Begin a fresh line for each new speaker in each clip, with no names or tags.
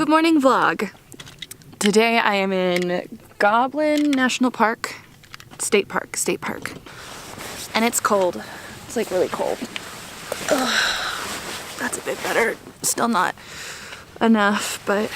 Good morning vlog. Today I am in Goblin National Park, State Park, and it's cold. It's like really cold. Ugh, that's a bit better. Still not enough, but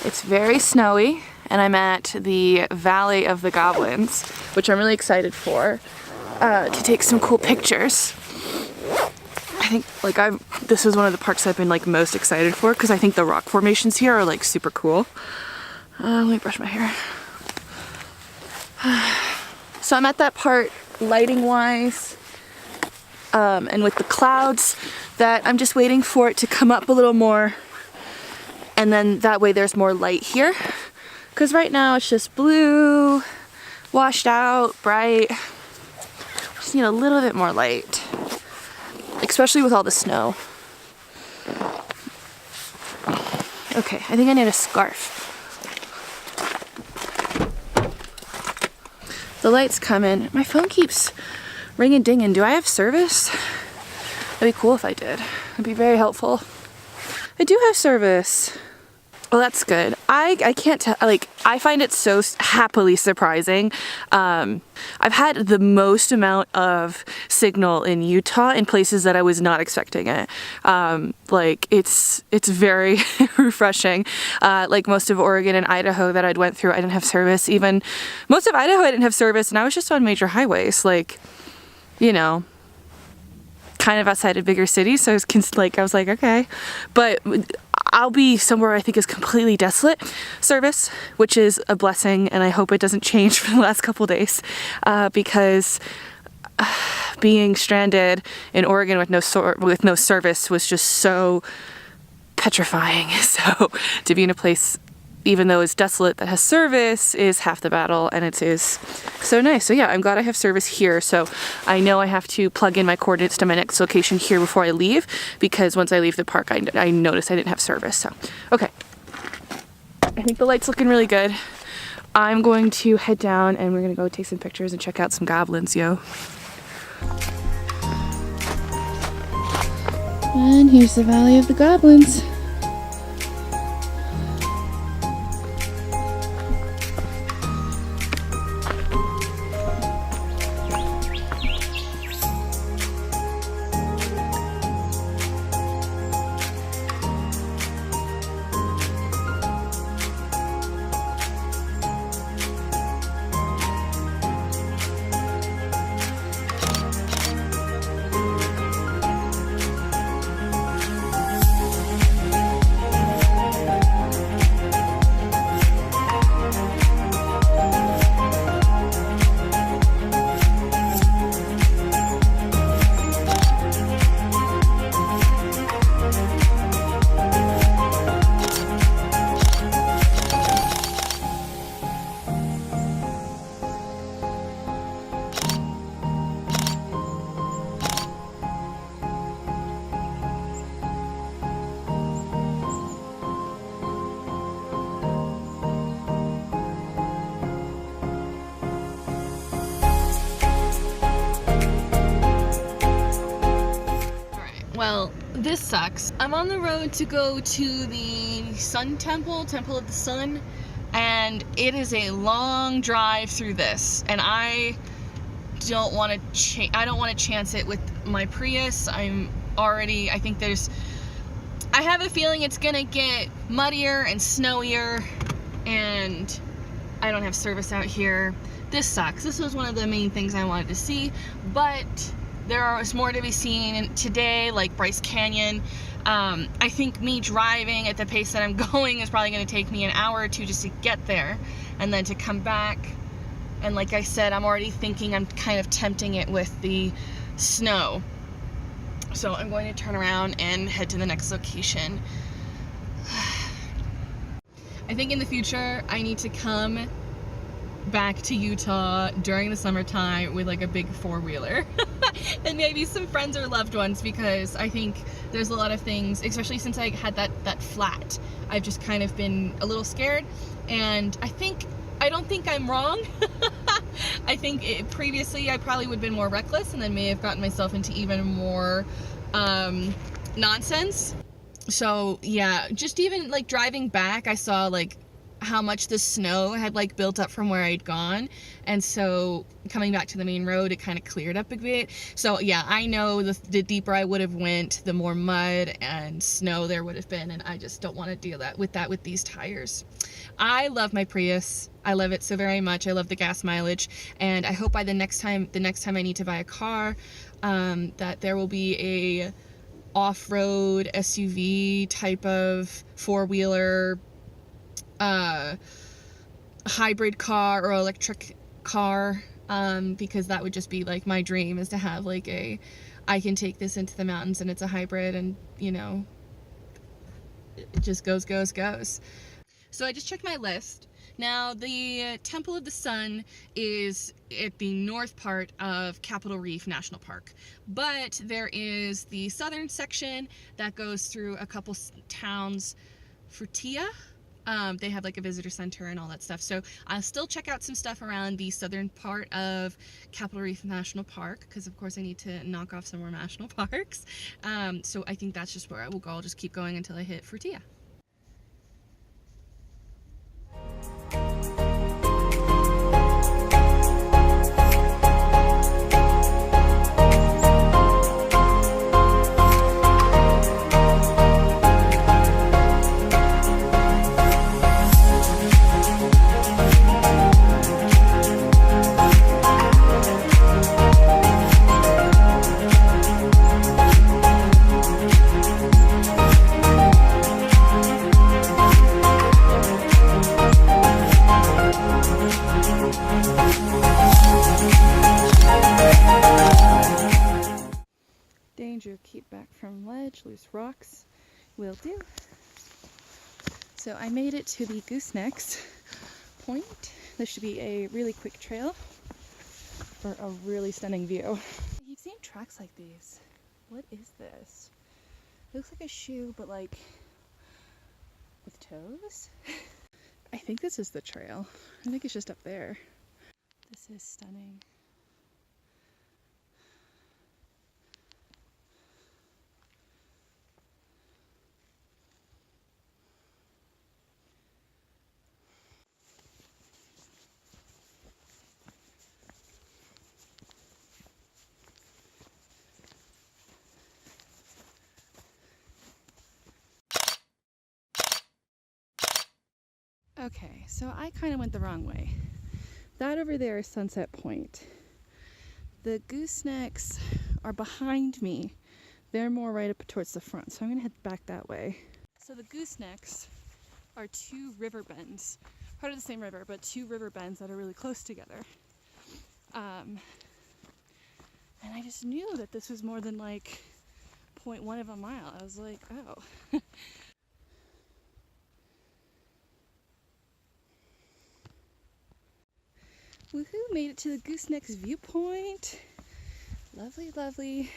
it's very snowy, and I'm at the Valley of the Goblins, which I'm really excited for, to take some cool pictures. I think this is one of the parks I've been most excited for because I think the rock formations here are super cool. Let me brush my hair. So I'm at that part lighting wise and with the clouds that I'm just waiting for it to come up a little more, and then that way there's more light here, because right now it's just blue, washed out, bright. Just need a little bit more light, especially with all the snow. Okay, I think I need a scarf. The light's coming. My phone keeps ringing dinging. Do I have service? That'd be cool if I did. It'd be very helpful. I do have service. Well, that's good. I can't tell, I find it so happily surprising. I've had the most amount of signal in Utah in places that I was not expecting it. It's very refreshing. Most of Oregon and Idaho that I'd went through, I didn't have service. Even most of Idaho, I didn't have service, and I was just on major highways, kind of outside of bigger cities. So I was like, okay, but I'll be somewhere I think is completely desolate service, which is a blessing, and I hope it doesn't change for the last couple days, because being stranded in Oregon with no service was just so petrifying. So to be in a place, even though it's desolate, that has service is half the battle, and it is so nice. So yeah, I'm glad I have service here. So I know I have to plug in my coordinates to my next location here before I leave, because once I leave the park, I noticed I didn't have service. So, okay. I think the light's looking really good. I'm going to head down and we're gonna go take some pictures and check out some goblins, yo. And here's the Valley of the Goblins. Well, this sucks. I'm on the road to go to the Sun Temple, Temple of the Sun, and it is a long drive through this, and I don't want to chance it with my Prius. I have a feeling it's gonna get muddier and snowier, and I don't have service out here. This sucks. This was one of the main things I wanted to see, but there is more to be seen today, like Bryce Canyon. I think me driving at the pace that I'm going is probably going to take me an hour or two just to get there, and then to come back. And like I said, I'm already thinking I'm kind of tempting it with the snow. So I'm going to turn around and head to the next location. I think in the future I need to come back to Utah during the summertime with a big four-wheeler and maybe some friends or loved ones, because I think there's a lot of things, especially since I had that flat, I've just kind of been a little scared, and I don't think I'm wrong. I think previously I probably would have been more reckless and then may have gotten myself into even more nonsense. So yeah, just even like driving back, I saw like how much the snow had like built up from where I'd gone, and so coming back to the main road, it kind of cleared up a bit. So yeah, I know the deeper I would have went, the more mud and snow there would have been, and I just don't want to deal with that with these tires. I love my Prius. I love it so very much. I love the gas mileage, and I hope by the next time I need to buy a car, that there will be a off-road SUV type of four-wheeler hybrid car or electric car, because that would just be like my dream, is to have like I can take this into the mountains and it's a hybrid, and you know, it just goes. So I just checked my list. Now, the Temple of the Sun is at the north part of Capitol Reef National Park, but there is the southern section that goes through a couple towns. Frutia, they have like a visitor center and all that stuff, so I'll still check out some stuff around the southern part of Capitol Reef National Park, because of course I need to knock off some more national parks. So I think that's just where I will go. I'll just keep going until I hit Frutia. Danger, keep back from ledge, loose rocks, will do. So I made it to the goosenecks point. This should be a really quick trail for a really stunning view. I keep seeing tracks like these. What is this? It looks like a shoe, but like with toes? I think this is the trail. I think it's just up there. This is stunning. Okay, so I kind of went the wrong way. That over there is Sunset Point. The goosenecks are behind me. They're more right up towards the front, so I'm gonna head back that way. So the goosenecks are two river bends, part of the same river, but two river bends that are really close together. And I just knew that this was more than like 0.1 of a mile. I was like, oh. Woohoo, made it to the goosenecks viewpoint. Lovely, lovely.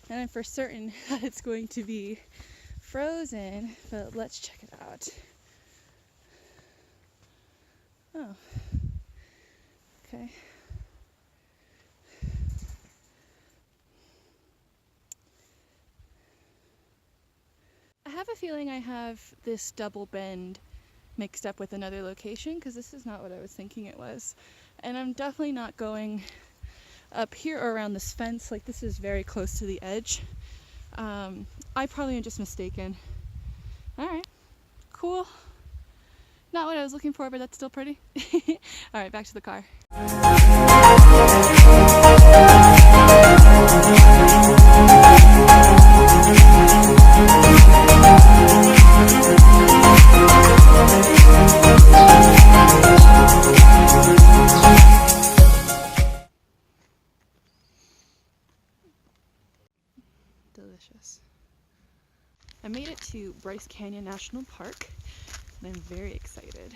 And I'm for certain that it's going to be frozen, but let's check it out. Oh, okay. I have a feeling I have this double bend mixed up with another location, because this is not what I was thinking it was. And I'm definitely not going up here or around this fence. Like, this is very close to the edge. I probably am just mistaken. Alright, cool. Not what I was looking for, but that's still pretty. Alright, back to the car. Delicious. I made it to Bryce Canyon National Park, and I'm very excited.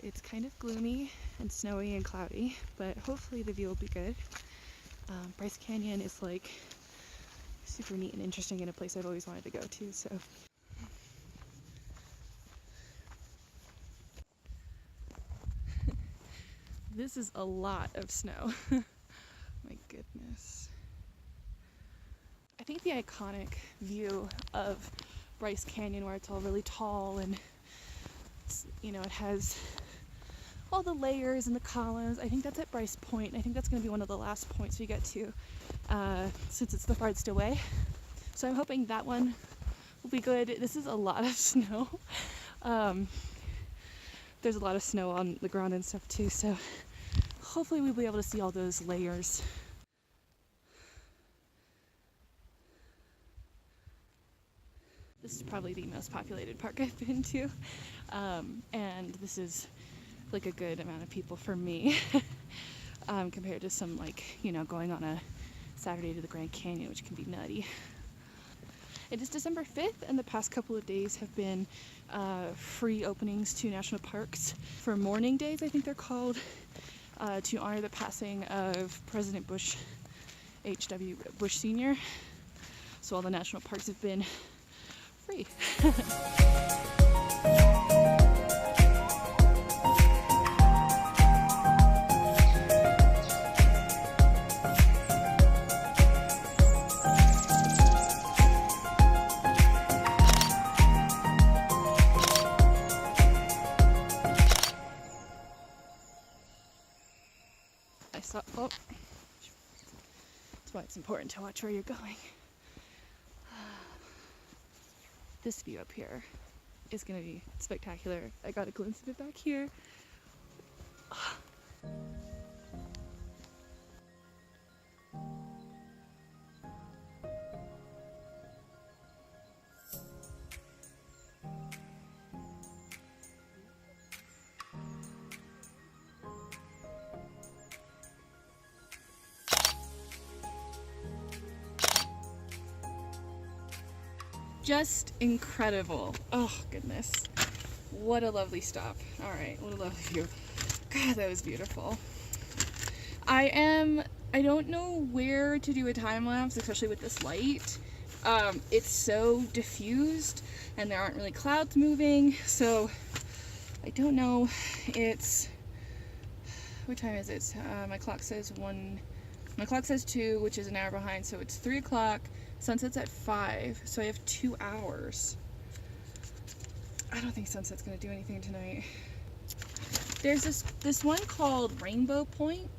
It's kind of gloomy and snowy and cloudy, but hopefully the view will be good. Bryce Canyon is like super neat and interesting, and a place I've always wanted to go to, so. This is a lot of snow. My goodness. I I think the iconic view of Bryce Canyon, where it's all really tall and you know, it has all the layers and the columns. I think that's at Bryce Point. I think that's going to be one of the last points we get to since it's the farthest away. So I'm hoping that one will be good. This is a lot of snow. There's a lot of snow on the ground and stuff too, so hopefully we'll be able to see all those layers. This is probably the most populated park I've been to, and this is like a good amount of people for me compared to some, like, you know, going on a Saturday to the Grand Canyon, which can be nutty. It is December 5th, and the past couple of days have been free openings to national parks for morning days, I think they're called, to honor the passing of President Bush, H.W. Bush Sr. So all the national parks have been free. Oh, that's why it's important to watch where you're going. This view up here is going to be spectacular. I got a glimpse of it back here. Just incredible. Oh goodness, what a lovely stop. All right, what a lovely view. God, that was beautiful. I don't know where to do a time lapse, especially with this light. It's so diffused and there aren't really clouds moving, so I don't know. It's, what time is it? My clock says 2, which is an hour behind, so it's 3 o'clock. Sunset's at 5, so I have 2 hours. I don't think sunset's gonna do anything tonight. There's this one called Rainbow Point.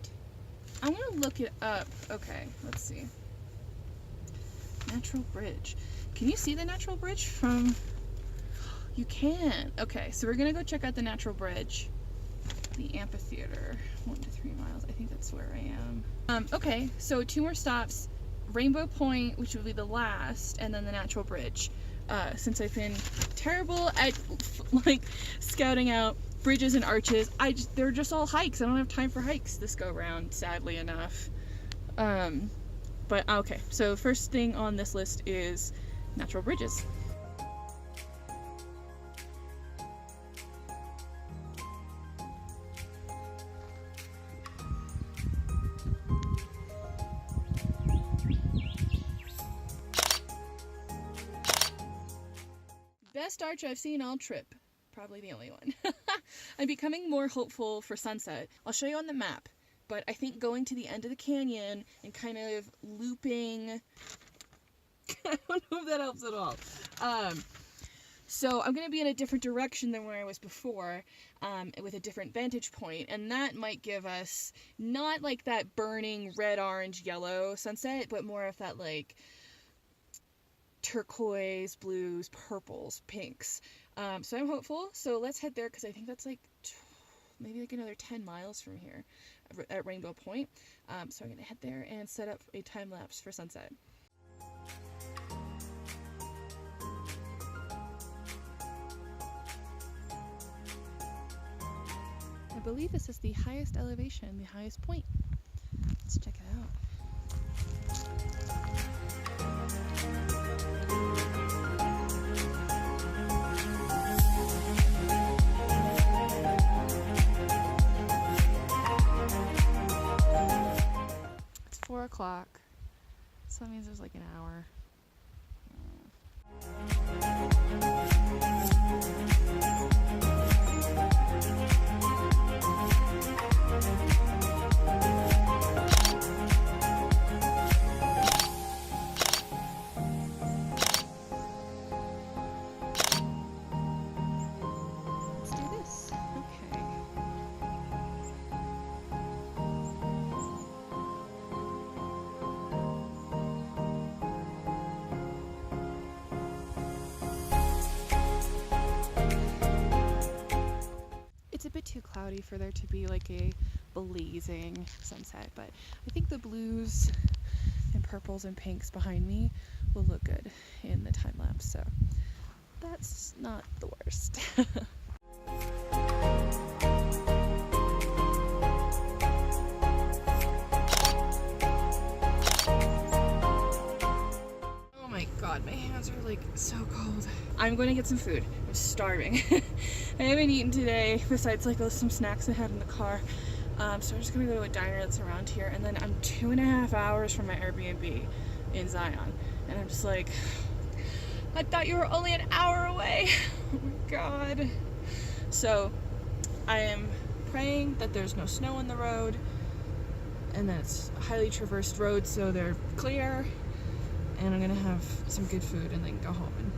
I'm gonna look it up. Okay, let's see. Natural Bridge. Can you see the Natural Bridge from? You can. Okay, so we're gonna go check out the Natural Bridge. The amphitheater, 1 to 3 miles. I think that's where I am. Okay, so 2 more stops. Rainbow Point, which will be the last, and then the Natural Bridge. Since I've been terrible at like scouting out bridges and arches, they're just all hikes. I don't have time for hikes this go round, sadly enough. But okay, so first thing on this list is natural bridges. Best arch I've seen all trip. Probably the only one. I'm becoming more hopeful for sunset. I'll show you on the map, but I think going to the end of the canyon and kind of looping, I don't know if that helps at all. So I'm going to be in a different direction than where I was before, with a different vantage point, and that might give us not like that burning red, orange, yellow sunset, but more of that like turquoise, blues, purples, pinks. So I'm hopeful. So let's head there because I think that's like maybe like another 10 miles from here at Rainbow Point. So I'm going to head there and set up a time lapse for sunset. I believe this is the highest elevation, the highest point. Let's check it out. It's 4 o'clock, so that means there's like an hour. too cloudy for there to be like a blazing sunset, but I think the blues and purples and pinks behind me will look good in the time lapse, so that's not the worst. Oh my god, my hands are like so cold. I'm going to get some food. I'm starving. I haven't eaten today besides like some snacks I had in the car. So I'm just gonna go to a diner that's around here, and then I'm 2.5 hours from my Airbnb in Zion, and I'm just like, I thought you were only an hour away. Oh my god. So I am praying that there's no snow on the road and that it's a highly traversed road so they're clear, and I'm gonna have some good food and then go home and